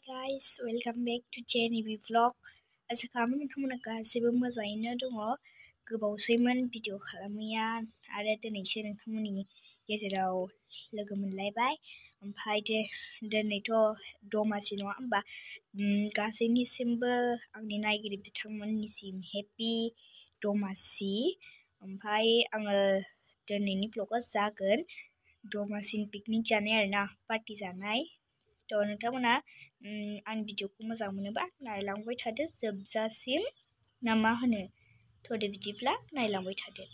guys, welcome back to JNB vlog. आसा खालामो नोंथांमोना गासैबो मोजाङैनो दङ। गोबावसैमोन भिडिअ खालामैया आरो दिनैसो नोंथांमोननि गेजेराव लोगो मोनलायबाय। ओमफ्राय दिनैथ' दमासि नङा होमबा? गासैनिसिमबो आंनि नायगिरि बिथांमोननिसिम हेपि दमासि। ओमफ्राय आङो दिनैनि भ्लगआ जागोन दमासिनि पिकनिक जानाय आरोना, पार्टि जानाय। थ' नोंथांमोना आंनि भिडिअखौ मोजां मोनोबा नायलांबाय थादो जोबजासिम, ना मा होनो? थ' दे बिदिब्ला नायलांबाय थादो।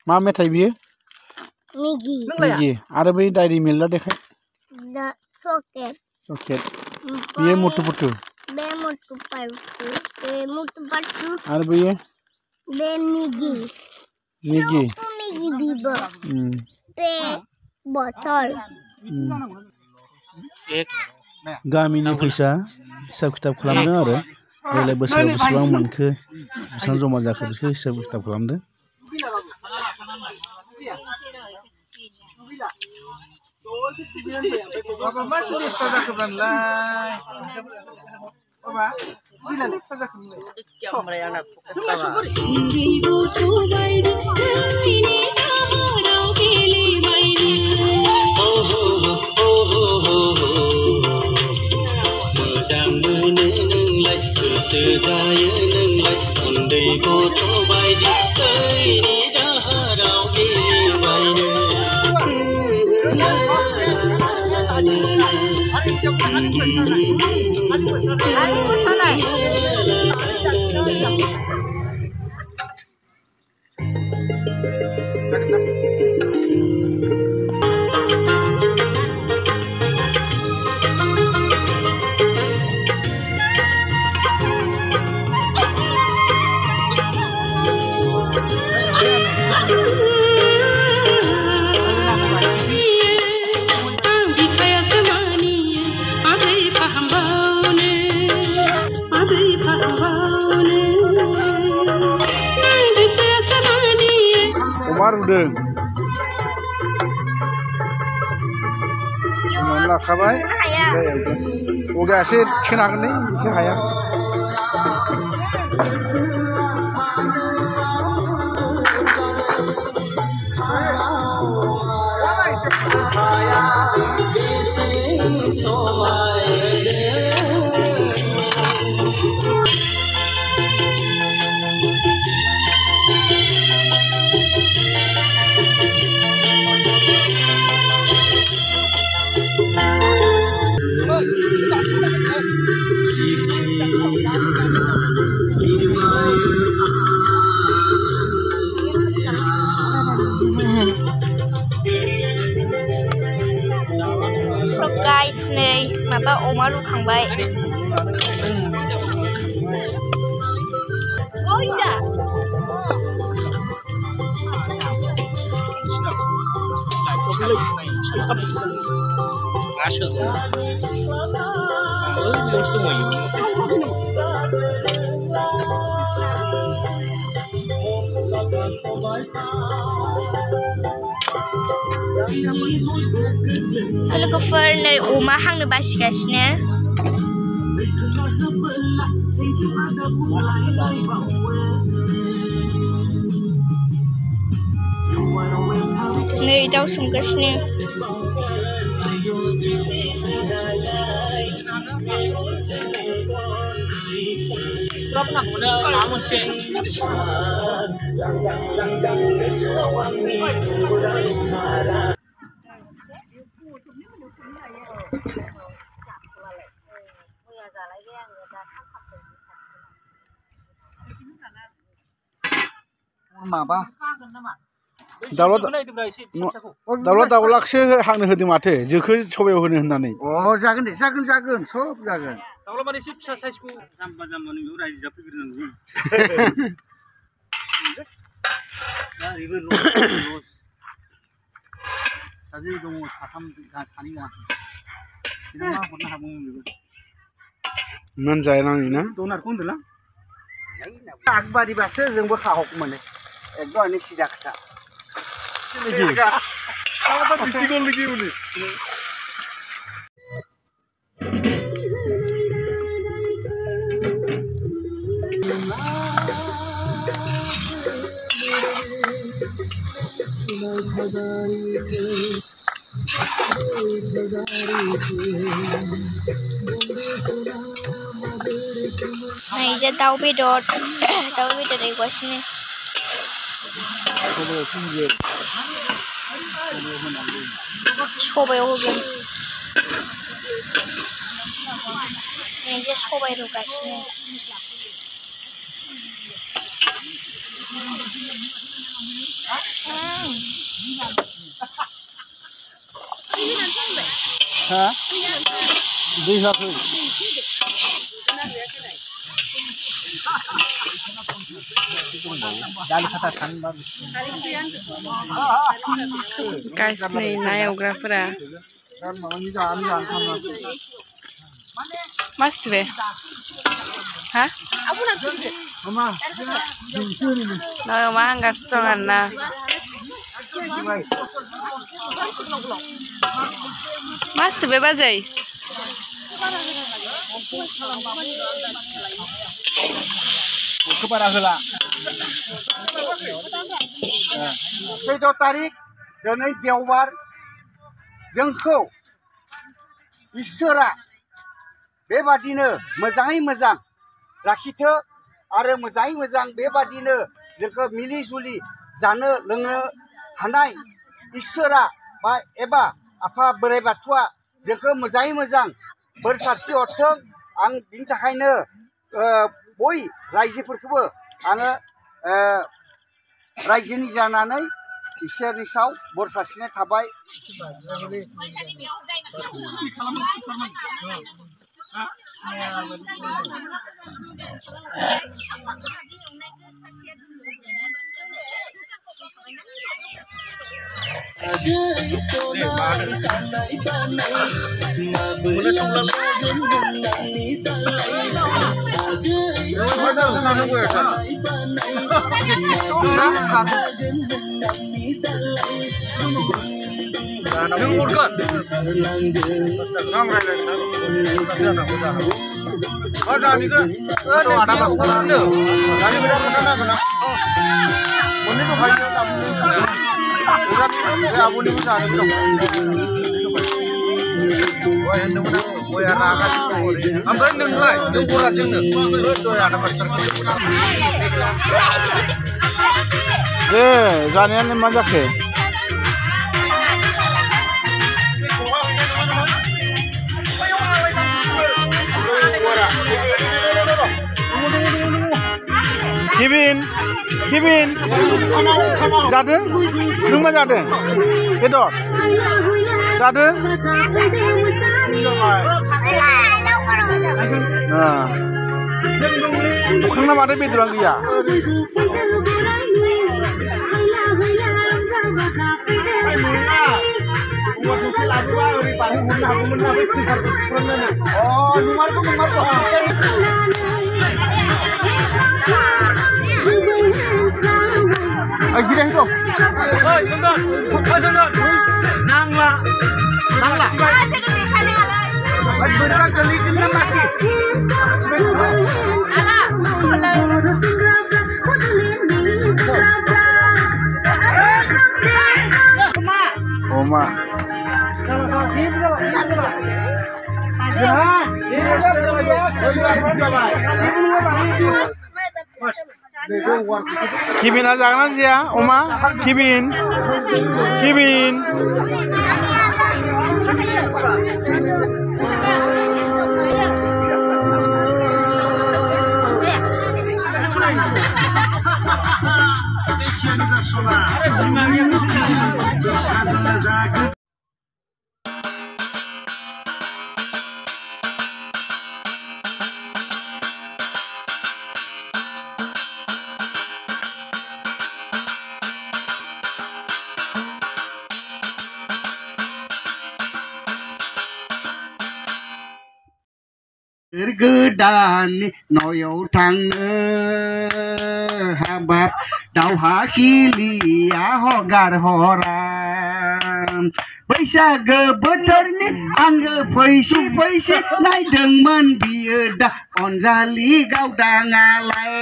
मा मेथाइ बियो? मैगी आरो बै डायरी मिल्कआ देखाय। चकलेट बियो मुटु पुटु। बे मुटु पाटु, बे मुटु पाटु। आरो बैयो? बे मैगी बिबो। बे बथल। गामिनि फैसा हिसाब खिथाब खालामदों आरो देग्लाय बोसोराव बेसेबां मोनखो, बेसेबां जमा जाखो बिसोर हिसाब खिथाब खालामदों। रुदों लाखाबाय अगा एसे थिखोनो हागोन एसे हाया। guys नै माबा अमा रुखांबाय लोगोफोर नै अमा हांनो बासिगासिनो नै दाउ संगासिनो माबा दाउलाखौसो हांनो होदों माथो जोखौ सबायाव होनो होननानै जागोन दे जागोन सब जागोन दाउला माने एसे फिसा साइजखौ जाम्बा जाम्बानो बेयाव रायजो जाफैग्रोनांगौ ओरैबो लस सासे दङ साथाम सानै गाहाम मा हरनो हागौमोन बेबो मोनजानाङै ना डनारखौ होनदोंलां आगबारिबासो जोंबो खाहक मोनो एकदम सिदा खोथा Nah, daउ बेदर एवगासिनो सबायाव होगोन सबाय रुगासिनो दै होआखै गाइस नै ना एवग्राफोरा मस्त बे हा ना अमा हांगासिनो दं आरोना मस्त बे बाजै बारा होला 14 तारिख दिनै देवबार जोंखौ इसोरा बेबादिनो मोजाङै मोजां लाखिथो आरो मोजाङै मोजां बेबादिनो जोंखौ मिलि जुलि जानो लोंनो हानाय इसोरा बा एबा आफा बोराइ बाथौआ जोंखौ मोजाङै मोजां बोर सारस्रि हरथों आं बिनि थाखायनो बय रायजोफोरखौबो आङो रायजोनि जानानै इसोरनि सायाव बोर सारस्रिनाय थाबाय जानायानो मा जाखो Kevin जादों नों मा जादों बेदर जादों Bukannya ada betul lagi ya? Oh, numar ko. Ay, sila ito. Hoy, sundot. Nangla. Ay, beneran galitin na masih. Oma. Kibin aja kan sih ya, Oma? Kibin. Godan noyo thangno habab daawha kiliya hogar horan बैसागो बोथोरनि आङो फैसे नायदोंमोन बियो दा अनजालि गावदाङालाय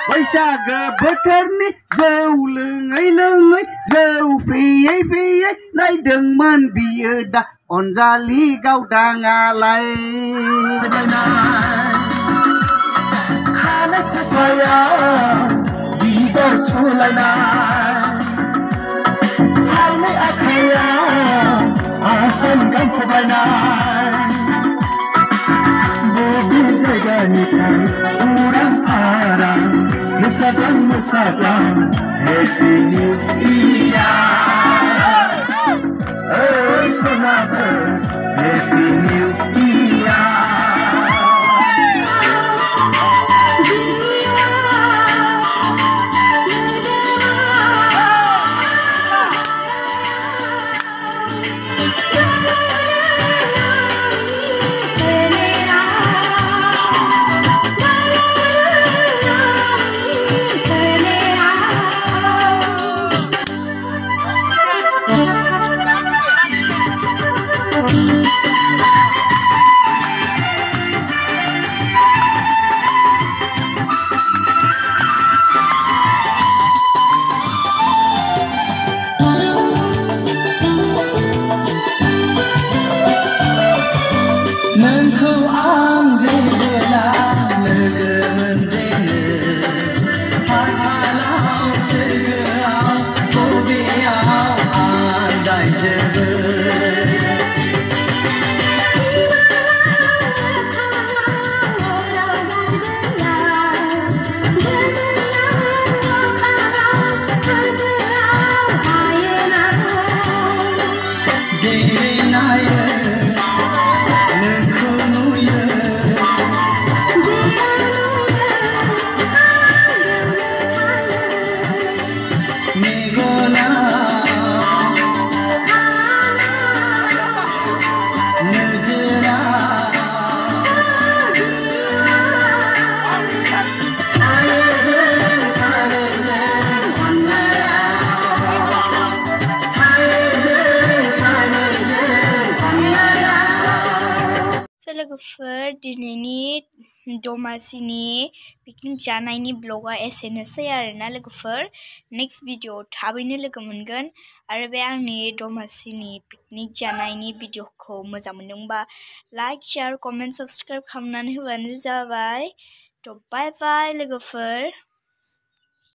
बैसागो बोथोरनि जौ लोङै जौ फेयै नायदोंमोन बियो दा अनजालि गावदाङालाय खानाय खुफाया बिबार थुलायनाय हायनाय आखाया आसान गानखबायनाय बबे जायगानिफ्राय उरां फारां मोसाग्लां हेपि निउ इयार ओइ सनाफोर हेपि निउ इयार लोगोफोर दिनैनि दमासिनि पिकनिक जानायनि ब्लगा एसेनोसै आरोना लोगोफोर नेक्स्ट भिडिअ थाबैनो लोगो मोनगोन आरो बे आंनि दमासिनि पिकनिक जानायनि भिडिअखौ मोजां मोनदोंबा लाइक शेयार कमेन्ट सब्सक्राइब खालामनानै होबानो जाबाय थ' बाय बाय लोगोफोर।